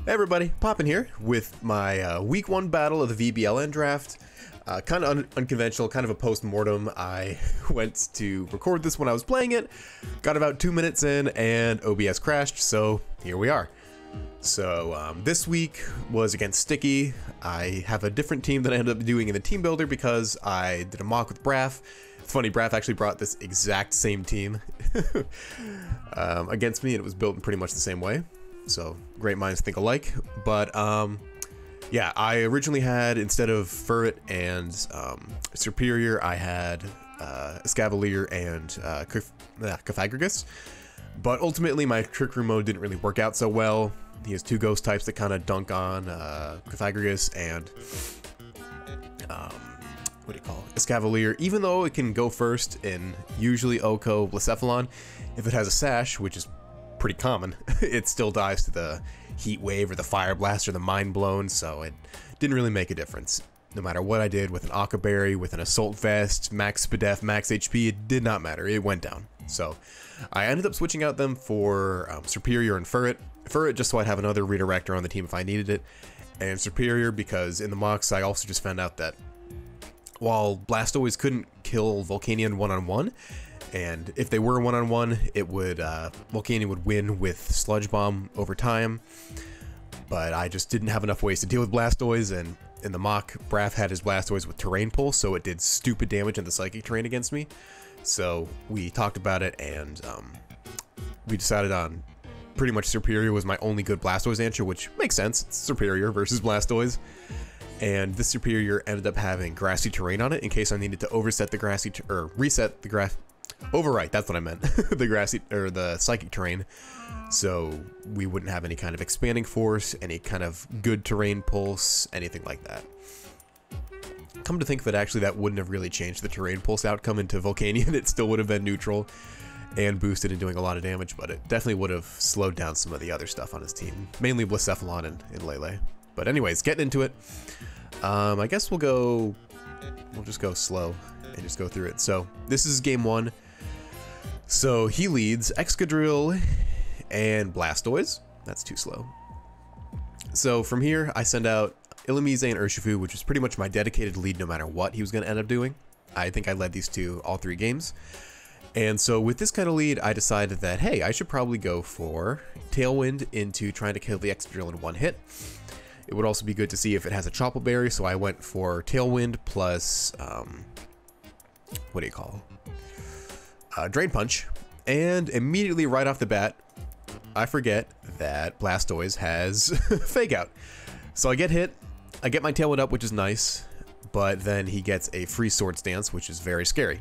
Hey everybody, Poppin here with my week 1 battle of the VBL-N draft. Kind of unconventional, kind of a post-mortem. I went to record this when I was playing it, got about 2 minutes in, and OBS crashed, so here we are. So this week was against Sticky. I have a different team that I ended up doing in the team builder because I did a mock with Braf. It's funny, Braf actually brought this exact same team against me, and it was built in pretty much the same way. So great minds think alike. But yeah, I originally had, instead of Ferret and Superior, I had Escavalier and Cofagrigus. But ultimately my trick room mode didn't really work out so well. He has 2 ghost types that kind of dunk on Cofagrigus and what do you call it? Escavalier. Even though it can go first in usually Oko Blacephalon, if it has a sash, which is pretty common, it still dies to the heat wave or the fire blast or the mind blown, so it didn't really make a difference. No matter what I did with an Akka Berry, with an Assault Vest, max Spadef, max HP, it did not matter. It went down. So I ended up switching out them for Superior and Ferret. Ferret just so I'd have another redirector on the team if I needed it, and Superior because in the mocks I also just found out that while Blastoise couldn't kill Volcanion one-on-one, and if they were one-on-one, it would Volcanion would win with Sludge Bomb over time. But I just didn't have enough ways to deal with Blastoise, and in the mock, Braf had his Blastoise with Terrain Pulse, so it did stupid damage in the Psychic Terrain against me. So we talked about it, and we decided on pretty much Superior was my only good Blastoise answer, which makes sense. It's Superior versus Blastoise. And this Superior ended up having Grassy Terrain on it in case I needed to overset the Grassy, or reset the grass. Overwrite, that's what I meant. The grassy or the psychic terrain, so we wouldn't have any kind of expanding force, any kind of good terrain pulse, anything like that. Come to think of it, actually that wouldn't have really changed the terrain pulse outcome into Volcanion. It still would have been neutral and boosted and doing a lot of damage, but it definitely would have slowed down some of the other stuff on his team, mainly Blacephalon and Lele. But anyways, getting into it, I guess we'll just go slow and just go through it. So this is game 1. So he leads Excadrill and Blastoise. That's too slow. So from here, I send out Illumise and Urshifu, which is pretty much my dedicated lead no matter what he was going to end up doing. I think I led these two all 3 games. And so with this kind of lead, I decided that, hey, I should probably go for Tailwind into trying to kill the Excadrill in 1 hit. It would also be good to see if it has a Chople Berry, so I went for Tailwind plus, what do you call it? Drain Punch, and immediately right off the bat, I forget that Blastoise has Fake Out. So I get hit, I get my Tailwind up, which is nice, but then he gets a free Swords Dance, which is very scary.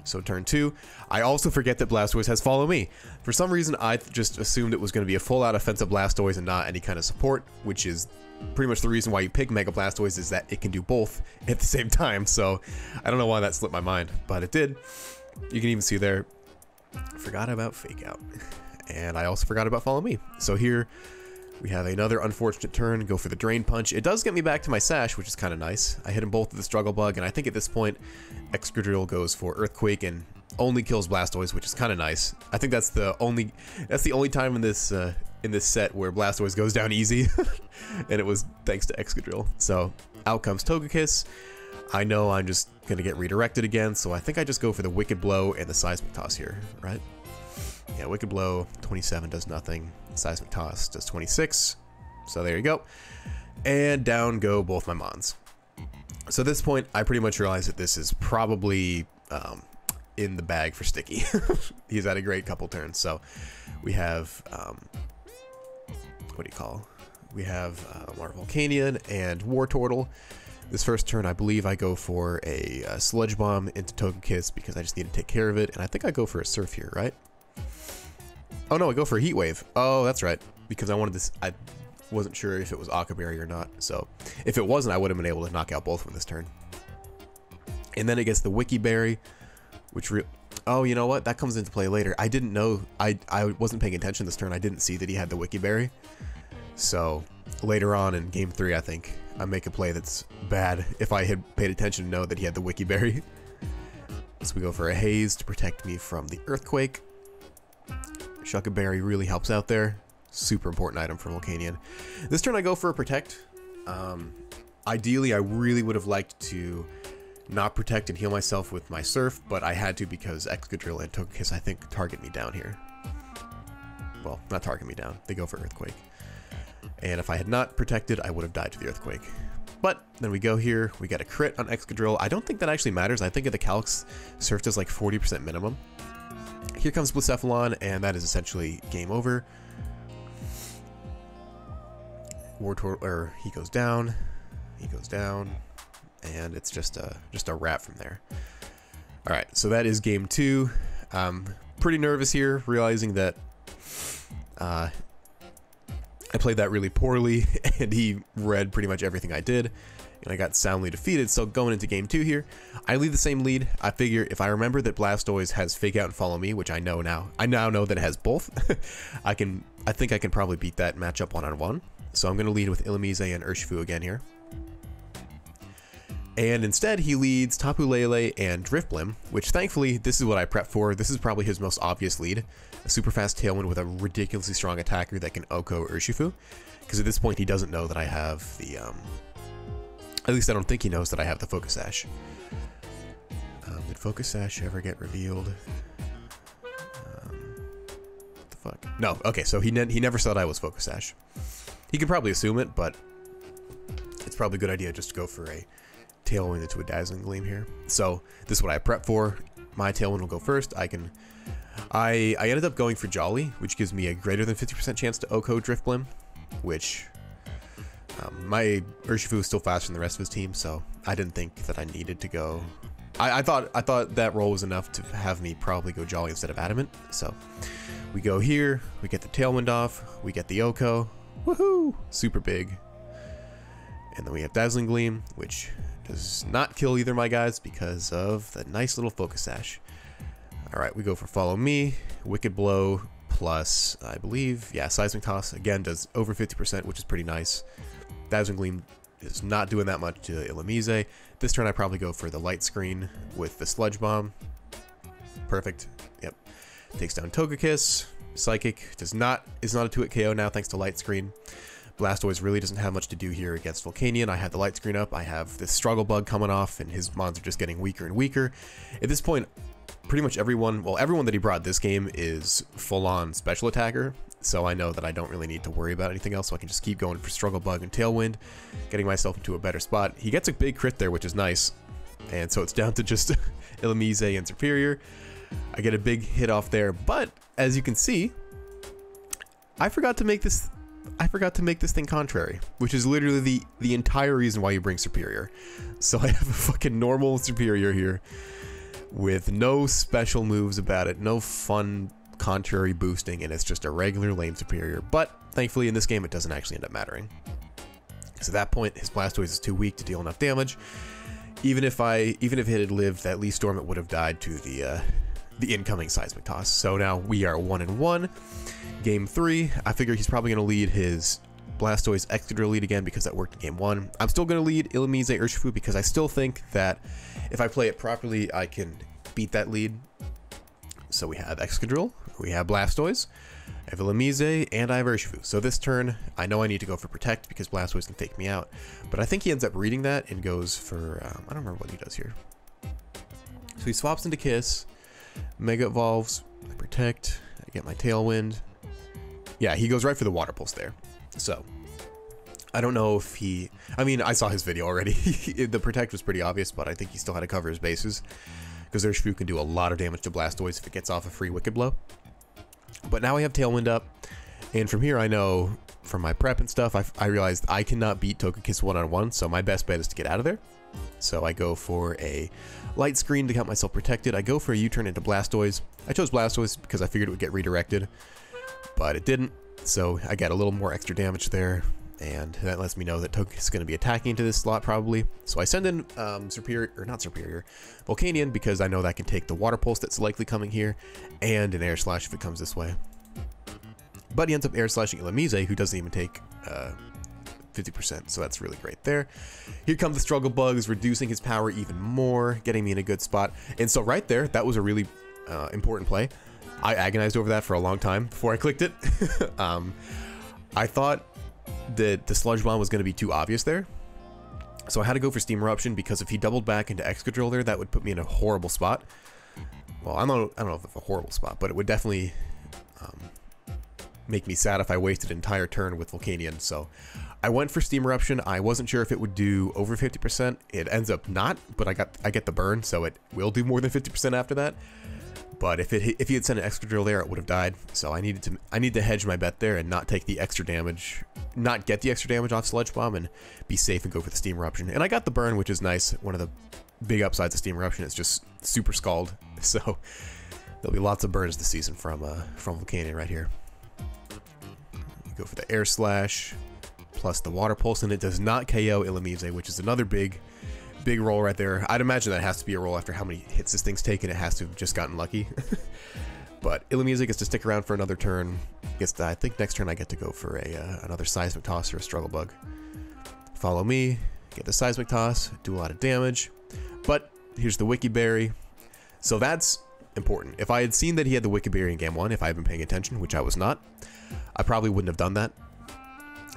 So turn 2, I also forget that Blastoise has Follow Me. For some reason, I just assumed it was going to be a full-out offensive Blastoise and not any kind of support, which is pretty much the reason why you pick Mega Blastoise, is that it can do both at the same time. So I don't know why that slipped my mind, but it did. You can even see there, forgot about Fake Out. And I also forgot about Follow Me. So here we have another unfortunate turn, go for the Drain Punch. It does get me back to my Sash, which is kind of nice. I hit them both with the Struggle Bug, and I think at this point, Excadrill goes for Earthquake and only kills Blastoise, which is kind of nice. I think that's the only time in this set where Blastoise goes down easy, and it was thanks to Excadrill. So out comes Togekiss. I know I'm just going to get redirected again, so I think I just go for the Wicked Blow and the Seismic Toss here, right? Yeah, Wicked Blow, 27 does nothing. Seismic Toss does 26. So there you go. And down go both my Mons. So at this point, I pretty much realized that this is probably in the bag for Sticky. He's had a great couple turns. So we have, what do you call? We have our Volcanion and Wartortle. This first turn, I believe I go for a Sludge Bomb into Togekiss because I just need to take care of it, and I think I go for a Surf here, right? Oh no, I go for a Heat Wave. Oh, that's right, because I wanted this. I wasn't sure if it was Akka Berry or not, so if it wasn't, I would have been able to knock out both of them this turn. And then it gets the Wiki Berry, which oh, you know what? That comes into play later. I didn't know. I wasn't paying attention this turn. I didn't see that he had the Wiki Berry. So later on in game 3, I think I make a play that's bad if I had paid attention to know that he had the Wiki Berry. So we go for a Haze to protect me from the Earthquake. Shuckaberry really helps out there. Super important item for Volcanion. This turn I go for a Protect. Ideally, I really would have liked to not Protect and heal myself with my Surf, but I had to because Excadrill and Togekiss, I think, target me down here. Well, not target me down. They go for Earthquake. And if I had not Protected, I would have died to the Earthquake. But then we go here, we get a crit on Excadrill. I don't think that actually matters. I think at the Calyx, Surf does like 40% minimum. Here comes Blacephalon, and that is essentially game over. He goes down, and it's just a wrap from there. All right, so that is game 2. Pretty nervous here, realizing that I played that really poorly, and he read pretty much everything I did, and I got soundly defeated. So going into game 2 here, I lead the same lead. I figure if I remember that Blastoise has Fake Out and Follow Me, which I know now. I now know that it has both. I think I can probably beat that matchup one-on-one. So I'm going to lead with Illumise and Urshifu again here. And instead, he leads Tapu Lele and Drifblim, which thankfully, this is what I prepped for. This is probably his most obvious lead. A super fast Tailwind with a ridiculously strong attacker that can OHKO Urshifu. Because at this point, he doesn't know that I have the... at least I don't think he knows that I have the Focus Sash. Did Focus Sash ever get revealed? What the fuck? No, okay, so he never said I was Focus Sash. He could probably assume it, but it's probably a good idea just to go for a Tailwind into a Dazzling Gleam here. So this is what I prepped for. My Tailwind will go first. I ended up going for Jolly, which gives me a greater than 50% chance to OHKO Drifblim, which my Urshifu is still faster than the rest of his team, so I didn't think that I needed to go. I thought that roll was enough to have me probably go Jolly instead of Adamant. So we go here, we get the Tailwind off, we get the OHKO. Woohoo! Super big. And then we have Dazzling Gleam, which does not kill either of my guys because of the nice little Focus Sash. Alright, we go for Follow Me, Wicked Blow, plus, I believe, yeah, Seismic Toss, again, does over 50%, which is pretty nice. Dazzling Gleam is not doing that much to Illumise. This turn I probably go for the Light Screen with the Sludge Bomb. Perfect. Yep. Takes down Togekiss. Psychic is not a 2-hit KO now thanks to Light Screen. Blastoise really doesn't have much to do here against Volcanion. I had the Light Screen up, I have this Struggle Bug coming off, and his mons are just getting weaker and weaker. At this point, pretty much everyone that he brought this game is full-on special attacker, so I know that I don't really need to worry about anything else, so I can just keep going for Struggle Bug and Tailwind, getting myself into a better spot. He gets a big crit there, which is nice, and so it's down to just Illumise and Superior. I get a big hit off there, but as you can see, I forgot to make this thing contrary, which is literally the entire reason why you bring Superior. So I have a fucking normal Superior here with no special moves about it, no fun contrary boosting, and it's just a regular lame Superior. But thankfully in this game it doesn't actually end up mattering. So at that point his Blastoise is too weak to deal enough damage. Even if it had lived that Lee Storm, it would have died to the incoming Seismic Toss. So now we are 1-1. Game 3, I figure he's probably going to lead his Blastoise Excadrill lead again because that worked in game 1. I'm still going to lead Illumise Urshifu because I still think that if I play it properly, I can beat that lead. So we have Excadrill, we have Blastoise, I have Illumise, and I have Urshifu. So this turn, I know I need to go for Protect because Blastoise can fake me out. But I think he ends up reading that and goes for, I don't remember what he does here. So he swaps into Kiss, Mega Evolves, I Protect, I get my Tailwind. Yeah, he goes right for the Water Pulse there. So, I don't know if he... I mean, I saw his video already. The Protect was pretty obvious, but I think he still had to cover his bases. Because Urshifu can do a lot of damage to Blastoise if it gets off a free Wicked Blow. But now I have Tailwind up. And from here, I know, from my prep and stuff, I realized I cannot beat Togekiss one-on-one, so my best bet is to get out of there. So I go for a Light Screen to get myself protected. I go for a U-turn into Blastoise. I chose Blastoise because I figured it would get redirected, but it didn't. So I got a little more extra damage there, and that lets me know that Togekiss is going to be attacking into this slot probably. So I send in Volcanion because I know that can take the Water Pulse that's likely coming here, and an Air Slash if it comes this way. But he ends up Air Slashing Illumise, who doesn't even take 50%, so that's really great there. Here comes the Struggle Bugs, reducing his power even more, getting me in a good spot. And so right there, that was a really important play. I agonized over that for a long time before I clicked it. I thought that the Sludge Bomb was going to be too obvious there. So I had to go for Steam Eruption, because if he doubled back into Excadrill there, that would put me in a horrible spot. Well, I don't know if it's a horrible spot, but it would definitely make me sad if I wasted an entire turn with Volcanion. So I went for Steam Eruption. I wasn't sure if it would do over 50%. It ends up not, but I get the burn, so it will do more than 50% after that. But if he had sent an Excadrill there, it would have died. So I need to hedge my bet there and not take the extra damage, not get the extra damage off Sludge Bomb, and be safe and go for the Steam Eruption. And I got the burn, which is nice. One of the big upsides of Steam Eruption is just super Scald. So there'll be lots of burns this season from Volcanion right here. Go for the Air Slash plus the Water Pulse, and it does not KO Illumise, which is another big roll right there. I'd imagine that has to be a roll after how many hits this thing's taken. It has to have just gotten lucky. But Illumise gets to stick around for another turn. I think next turn I get to go for another Seismic Toss or a Struggle Bug. Follow me, get the Seismic Toss, do a lot of damage. But here's the Wiki Berry. So that's important. If I had seen that he had the Wiki Berry in game 1, if I had been paying attention, which I was not, I probably wouldn't have done that.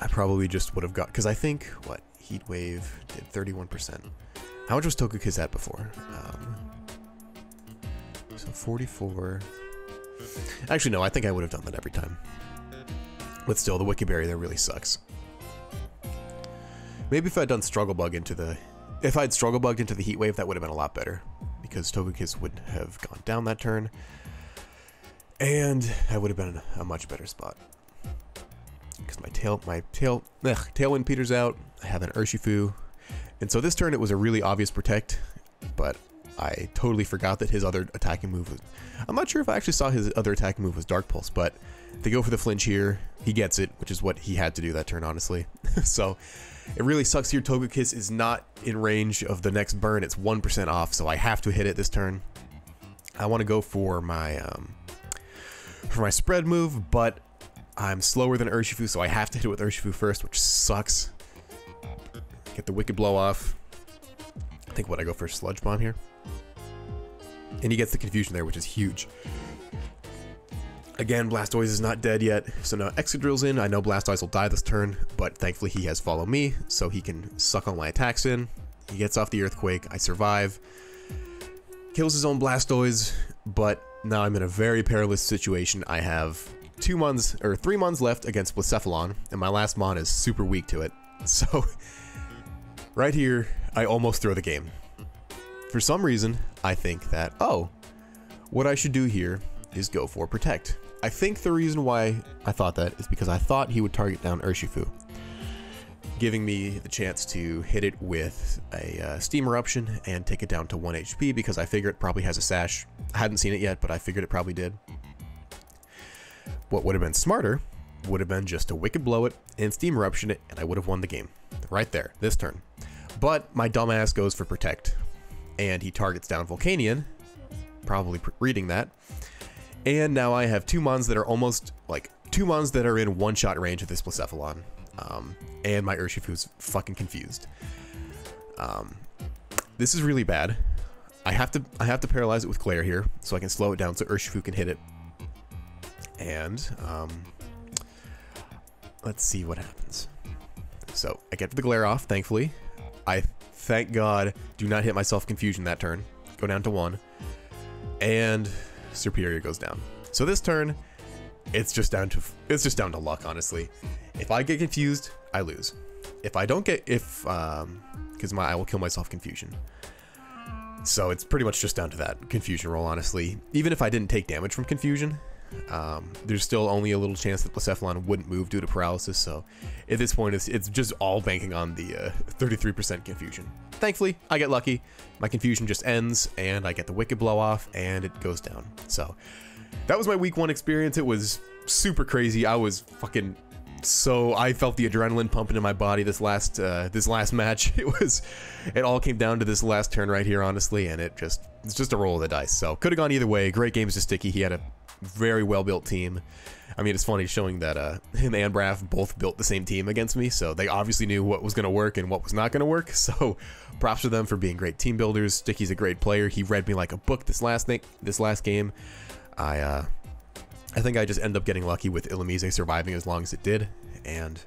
I probably just would have got, because I think, what, Heat Wave did 31%. How much was Togekiss at before? So 44. Actually, no, I think I would have done that every time. But still, the Wiki Berry there really sucks. Maybe if I'd done Struggle Bug into the... If I'd Struggle Bugged into the Heat Wave, that would have been a lot better. Because Togekiss would have gone down that turn. And I would have been in a much better spot. Because my Tailwind peters out. I have an Urshifu. And so this turn it was a really obvious Protect, but I totally forgot that his other attacking move was... I'm not sure if I actually saw his other attacking move was Dark Pulse, but they go for the flinch here. He gets it, which is what he had to do that turn, honestly. So it really sucks here. Togekiss is not in range of the next burn. It's 1% off, so I have to hit it this turn. I want to go for my spread move, but I'm slower than Urshifu, so I have to hit it with Urshifu first, which sucks. Get the Wicked Blow off. I think I go for Sludge Bomb here. And he gets the Confusion there, which is huge. Again, Blastoise is not dead yet, so now Excadrill's in. I know Blastoise will die this turn, but thankfully he has Follow Me, so he can suck all my attacks in. He gets off the Earthquake, I survive. Kills his own Blastoise, but now I'm in a very perilous situation. I have 3 Mons left against Blacephalon, and my last Mon is super weak to it. So, right here, I almost throw the game. For some reason, I think that, what I should do here is go for Protect. I think the reason why I thought that is because I thought he would target down Urshifu, giving me the chance to hit it with a Steam Eruption and take it down to 1 HP, because I figured it probably has a Sash. I hadn't seen it yet, but I figured it probably did. What would have been smarter would have been just to Wicked Blow it and Steam Eruption it, and I would have won the game. Right there, this turn. But my dumbass goes for Protect, and he targets down Volcanion, probably reading that. And now I have 2 Mons that are almost, 2 Mons that are in one-shot range of this Blacephalon. And my Urshifu's fucking confused. This is really bad. I have to paralyze it with Glare here, so I can slow it down so Urshifu can hit it. And, let's see what happens. So, I get the Glare off, thankfully. I, thank God, do not hit myself Confusion that turn. Go down to 1. And Superior goes down. So this turn, it's just down to luck, honestly. If I get confused, I lose. If I don't get, because I will kill myself Confusion. So it's pretty much just down to that Confusion roll, honestly. Even if I didn't take damage from Confusion, there's still only a little chance that Blacephalon wouldn't move due to paralysis, so at this point it's just all banking on the 33% Confusion. Thankfully, I get lucky. My Confusion just ends, and I get the Wicked Blow off, and it goes down. So that was my week 1 experience. It was super crazy. I was fucking I felt the adrenaline pumping in my body this last match. It all came down to this last turn right here, honestly, and it's just a roll of the dice. So could have gone either way. Great games to Sticky. He had a very well-built team. I mean, it's funny showing that him and Braff both built the same team against me, so they obviously knew what was going to work and what was not going to work. So props to them for being great team builders. Sticky's a great player. He read me like a book this last game. I think I just ended up getting lucky with Illumise surviving as long as it did, and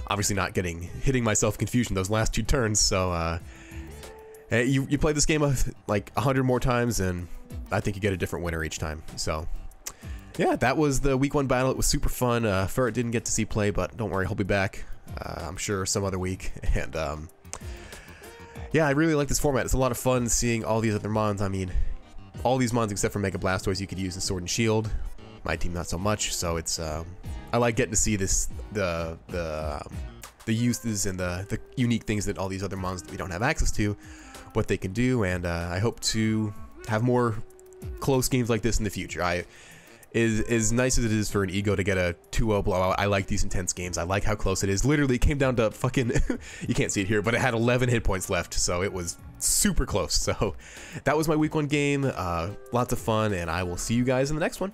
obviously not hitting myself confusion those last 2 turns. So you play this game like 100 more times, and I think you get a different winner each time. So yeah, that was the week 1 battle. It was super fun. Ferret didn't get to see play, but don't worry, he'll be back. I'm sure some other week. And yeah, I really like this format. It's a lot of fun seeing all these other mons. I mean, all these mons except for Mega Blastoise you could use in Sword and Shield. My team not so much. So it's I like getting to see the uses and the unique things that all these other mons that we don't have access to, what they can do. And I hope to have more close games like this in the future. As nice as it is for an ego to get a 2-0 blowout, I like these intense games. I like how close it is. Literally, it came down to fucking... you can't see it here, but it had 11 hit points left, so it was super close. So that was my week 1 game. Lots of fun, and I will see you guys in the next one.